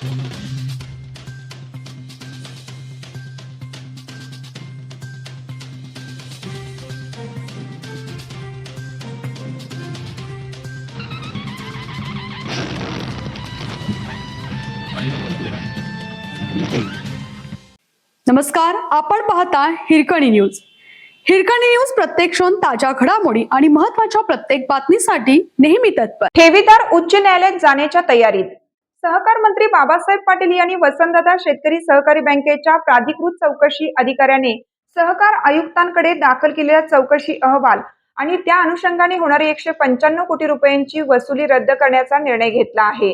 नमस्कार, आपण पाहता हिरकणी न्यूज. हिरकणी न्यूज प्रत्येक क्षण ताज्या घडामोडी आणि महत्त्वाच्या प्रत्येक बातमीसाठी नेहमी तत्पर. ठेवीदार उच्च न्यायालयात जाण्याच्या तयारीत. सहकार मंत्री बाबासाहेब पाटील यांनी वसंतदादा शेतकरी सहकारी बँकेच्या प्राधिकृत चौकशी अधिकाऱ्याने सहकार आयुक्तांकडे दाखल केलेला चौकशी अहवाल आणि त्या अनुषंगाने होणारी 195 कोटी रुपयांची वसुली रद्द करण्याचा निर्णय घेतला आहे.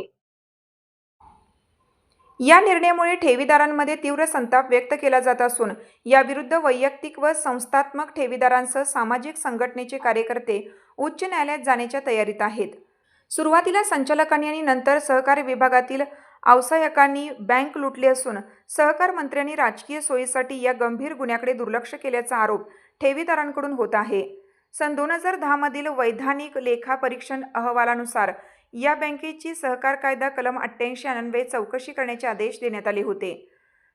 या निर्णयामुळे ठेवीदारांमध्ये तीव्र संताप व्यक्त केला जात असून याविरुद्ध वैयक्तिक व संस्थात्मक ठेवीदारांसह सामाजिक संघटनेचे कार्यकर्ते उच्च न्यायालयात जाण्याच्या तयारीत आहेत. सुरुवातीला संचालकांनी आणि नंतर सहकार विभागातील व्यावसायिकांनी बँक लुटली असून सहकार मंत्र्यांनी राजकीय सोयीसाठी या गंभीर गुन्ह्याकडे दुर्लक्ष केल्याचा आरोप ठेवीदारांकडून होत आहे. सन 2010 मधील वैधानिक लेखापरीक्षण अहवालानुसार या बँकेची सहकार कायदा कलम 88 अन्वये चौकशी करण्याचे आदेश देण्यात आले होते.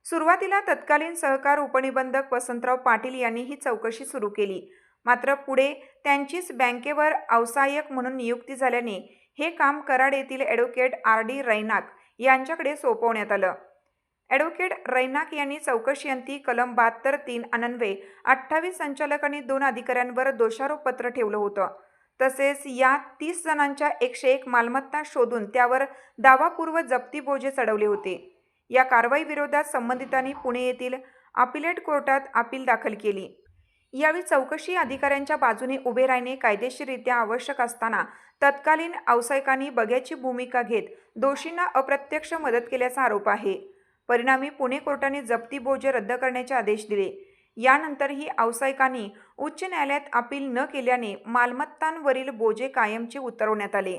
सुरुवातीला तत्कालीन सहकार उपनिबंधक वसंतराव पाटील यांनी ही चौकशी सुरू केली. मात्र पुढे त्यांचीच बँकेवर व्यावसायिक म्हणून नियुक्ती झाल्याने हे काम कराड येथील ॲडव्होकेट RD रैनाक यांच्याकडे सोपवण्यात आलं. ॲडव्होकेट रैनाक यांनी चौकशीअंती कलम 72(3) अन्वये 28 संचालकांनी 2 अधिकाऱ्यांवर दोषारोपपत्र ठेवलं होतं. तसेच या 30 जणांच्या 101 मालमत्ता शोधून त्यावर दावापूर्व जप्ती बोजे चढवले होते. या कारवाई विरोधात संबंधितांनी पुणे येथील अपिलेट कोर्टात अपील दाखल केली. यावेळी चौकशी अधिकाऱ्यांच्या बाजूने उभे राहणे कायदेशीररित्या आवश्यक असताना तत्कालीन व्यावसायिकांनी बघ्याची भूमिका घेत दोषींना अप्रत्यक्ष मदत केल्याचा आरोप आहे. परिणामी पुणे कोर्टाने जप्ती बोजे रद्द करण्याचे आदेश दिले. यानंतरही व्यावसायिकांनी उच्च न्यायालयात अपील न केल्याने मालमत्तांवरील बोजे कायमचे उतरवण्यात आले.